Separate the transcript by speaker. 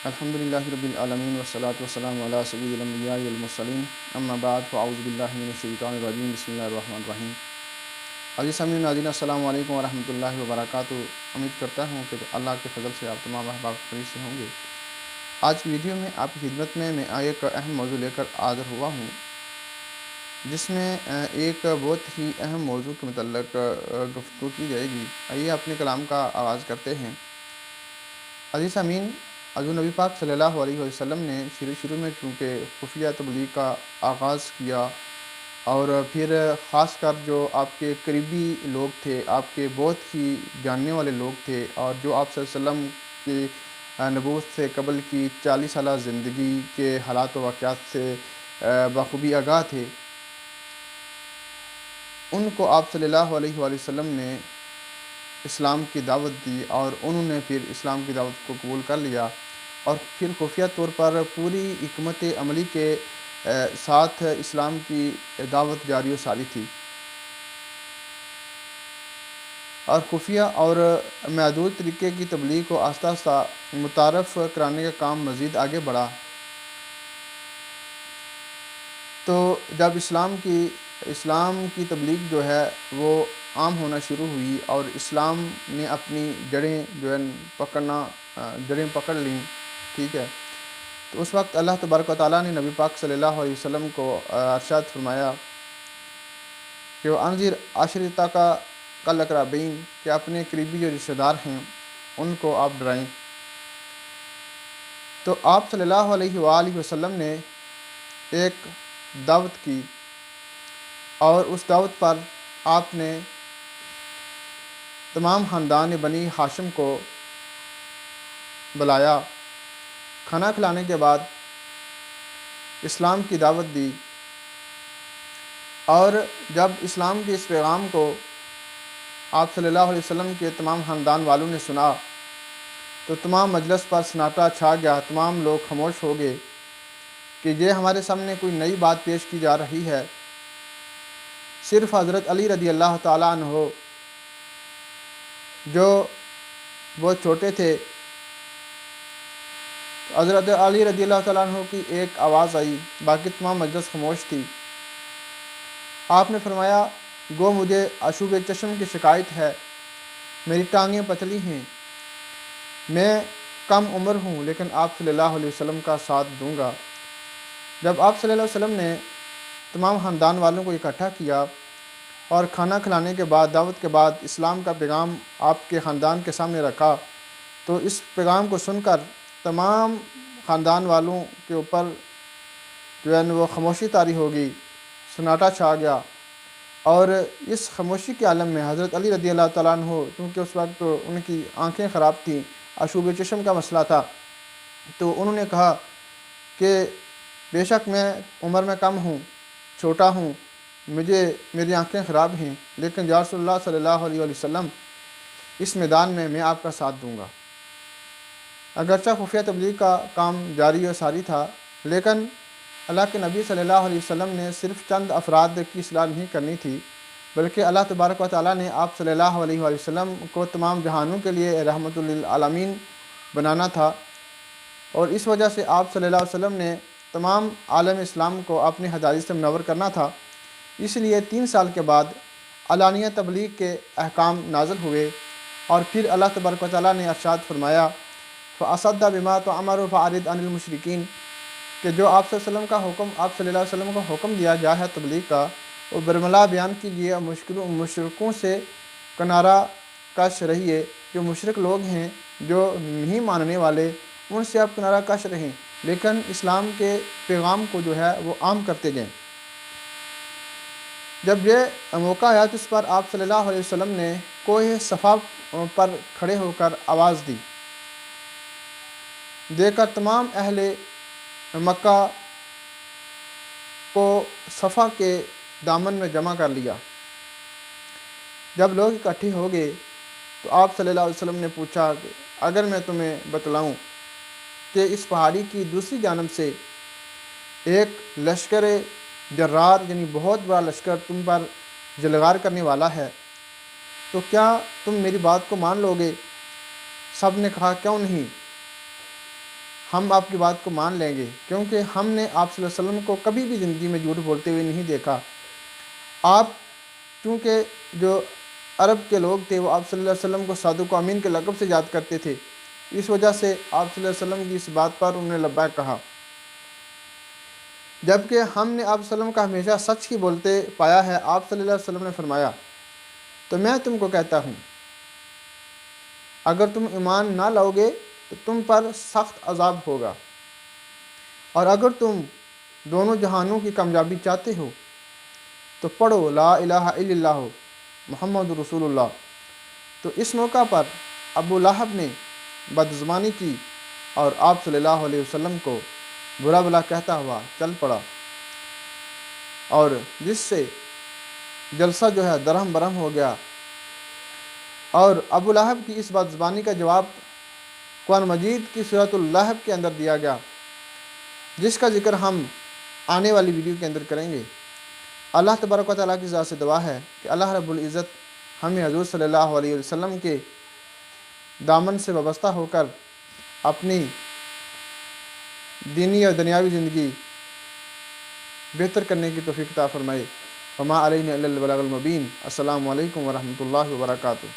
Speaker 1: الحمدللہ رب العالمین والصلاة والسلام علی سید الانبیاء والمرسلین اما بعد فاعوذ باللہ من الشیطان الرجیم بسم اللہ الرحمن الرحیم۔ عزیز سامعین ناظرین السلام علیکم ورحمۃ اللہ وبرکاتہ۔ امید کرتا ہوں کہ اللہ کے فضل سے آپ تمام احباب خیریت سے ہوں گے۔ آج کی ویڈیو میں آپ کی خدمت میں ایک اہم موضوع لے کر حاضر ہوا ہوں، جس میں ایک بہت ہی اہم موضوع کے متعلق گفتگو کی جائے گی۔ آئیے اپنے کلام کا آغاز کرتے ہیں۔ عزیز سامعین، حضور نبی پاک صلی اللہ علیہ وسلم نے شروع میں چونکہ خفیہ تبلیغ کا آغاز کیا، اور پھر خاص کر جو آپ کے قریبی لوگ تھے، آپ کے بہت ہی جاننے والے لوگ تھے، اور جو آپ صلی اللہ علیہ وسلم کی نبوت سے قبل کی 40 سالہ زندگی کے حالات و واقعات سے بخوبی آگاہ تھے، ان کو آپ صلی اللہ علیہ وآلہ وسلم نے اسلام کی دعوت دی، اور انہوں نے پھر اسلام کی دعوت کو قبول کر لیا، اور پھر خفیہ طور پر پوری حکمت عملی کے ساتھ اسلام کی دعوت جاری و ساری تھی، اور خفیہ اور محدود طریقے کی تبلیغ کو آہستہ آہستہ متعارف کرانے کا کام مزید آگے بڑھا۔ تو جب اسلام کی تبلیغ جو ہے وہ عام ہونا شروع ہوئی، اور اسلام نے اپنی جڑیں پکڑ لیں، ٹھیک ہے، تو اس وقت اللہ تبارک و تعالیٰ نے نبی پاک صلی اللہ علیہ وسلم کو ارشاد فرمایا کہ وہ انذر عشیرتک الاقربین، کہ اپنے قریبی جو رشتہ دار ہیں ان کو آپ ڈرائیں۔ تو آپ صلی اللہ علیہ وآلہ وسلم نے ایک دعوت کی، اور اس دعوت پر آپ نے تمام خاندان بنی ہاشم کو بلایا، کھانا کھلانے کے بعد اسلام کی دعوت دی، اور جب اسلام کے اس پیغام کو آپ صلی اللہ علیہ وسلم کے تمام خاندان والوں نے سنا تو تمام مجلس پر سناٹا چھا گیا۔ تمام لوگ خاموش ہو گئے کہ یہ ہمارے سامنے کوئی نئی بات پیش کی جا رہی ہے۔ صرف حضرت علی رضی اللہ تعالیٰ عنہ جو بہت چھوٹے تھے، حضرت علی رضی اللہ تعالیٰ عنہ کی ایک آواز آئی، باقی تمام مجلس خاموش تھی۔ آپ نے فرمایا، گو مجھے آشوب چشم کی شکایت ہے، میری ٹانگیں پتلی ہیں، میں کم عمر ہوں، لیکن آپ صلی اللہ علیہ وسلم کا ساتھ دوں گا۔ جب آپ صلی اللہ علیہ وسلم نے تمام خاندان والوں کو اکٹھا کیا اور کھانا کھلانے کے بعد، دعوت کے بعد اسلام کا پیغام آپ کے خاندان کے سامنے رکھا، تو اس پیغام کو سن کر تمام خاندان والوں کے اوپر جو ہے وہ خاموشی طاری ہو گئی، سناٹا چھا گیا، اور اس خاموشی کے عالم میں حضرت علی رضی اللہ تعالیٰ عنہ، کیونکہ اس وقت ان کی آنکھیں خراب تھیں، آشوب چشم کا مسئلہ تھا، تو انہوں نے کہا کہ بے شک میں عمر میں کم ہوں، چھوٹا ہوں، میری آنکھیں خراب ہیں، لیکن یا رسول اللہ صلی اللہ علیہ وسلم، اس میدان میں آپ کا ساتھ دوں گا۔ اگرچہ خفیہ تبلیغ کا کام جاری و ساری تھا، لیکن اللہ کے نبی صلی اللہ علیہ وسلم نے صرف چند افراد کی اصلاح نہیں کرنی تھی، بلکہ اللہ تبارک و تعالیٰ نے آپ صلی اللہ علیہ وسلم کو تمام جہانوں کے لیے رحمت للعالمین بنانا تھا، اور اس وجہ سے آپ صلی اللہ علیہ وسلم نے تمام عالم اسلام کو اپنی ہدایت سے منور کرنا تھا۔ اس لیے 3 سال کے بعد علانیہ تبلیغ کے احکام نازل ہوئے، اور پھر اللہ تبارک و تعالیٰ نے ارشاد فرمایا، فَأَصَدَّ بِمَا تُؤْمَرُ فَأَعْرِضْ عَنِ الْمُشْرِكِينَ، کہ جو آپ صلی اللہ علیہ وسلم کو حکم دیا گیا ہے تبلیغ کا، وہ برملا بیان کیجیے، مشرکوں سے کنارہ کش رہیے۔ جو مشرک لوگ ہیں، جو نہیں ماننے والے، ان سے آپ کنارہ کش رہیں، لیکن اسلام کے پیغام کو جو ہے وہ عام کرتے گئے۔ جب یہ موقع آیا تو اس پر آپ صلی اللہ علیہ وسلم نے کوہ صفا پر کھڑے ہو کر آواز دی، دے کر تمام اہل مکہ کو صفا کے دامن میں جمع کر لیا۔ جب لوگ اکٹھے ہو گئے تو آپ صلی اللہ علیہ وسلم نے پوچھا کہ اگر میں تمہیں بتلاؤں کہ اس پہاڑی کی دوسری جانب سے ایک لشکر جرار، یعنی بہت بڑا لشکر تم پر جلغار کرنے والا ہے، تو کیا تم میری بات کو مان لو گے؟ سب نے کہا کیوں نہیں، ہم آپ کی بات کو مان لیں گے، کیونکہ ہم نے آپ صلی اللہ علیہ وسلم کو کبھی بھی زندگی میں جھوٹ بولتے ہوئے نہیں دیکھا۔ آپ چونکہ جو عرب کے لوگ تھے وہ آپ صلی اللہ علیہ وسلم کو صادق و امین کے لقب سے یاد کرتے تھے، اس وجہ سے آپ صلی اللہ علیہ وسلم کی اس بات پر انہوں نے لبیک کہا، جبکہ ہم نے آپ صلی اللہ علیہ وسلم کا ہمیشہ سچ ہی بولتے پایا ہے۔ آپ صلی اللہ علیہ وسلم نے فرمایا، تو میں تم کو کہتا ہوں اگر تم ایمان نہ لاؤ گے تو تم پر سخت عذاب ہوگا، اور اگر تم دونوں جہانوں کی کامیابی چاہتے ہو تو پڑھو لا الہ الا اللہ محمد رسول اللہ۔ تو اس موقع پر ابو لہب نے بدزبانی کی اور آپ صلی اللہ علیہ وسلم کو برا بلا کہتا ہوا چل پڑا، اور جس سے جلسہ جو ہے درہم برہم ہو گیا۔ اور ابو لہب کی اس بدزبانی کا جواب قرآن مجید کی سورۃ اللہب کے اندر دیا گیا، جس کا ذکر ہم آنے والی ویڈیو کے اندر کریں گے۔ اللہ تبارک و تعالیٰ کی ذات سے دعا ہے کہ اللہ رب العزت ہمیں حضور صلی اللہ علیہ وسلم کے دامن سے وابستہ ہو کر اپنی دینی اور دنیاوی زندگی بہتر کرنے کی توفیق عطا فرمائے۔ وما علینا الا البلاغ المبین۔ السلام علیکم ورحمۃ اللہ وبرکاتہ۔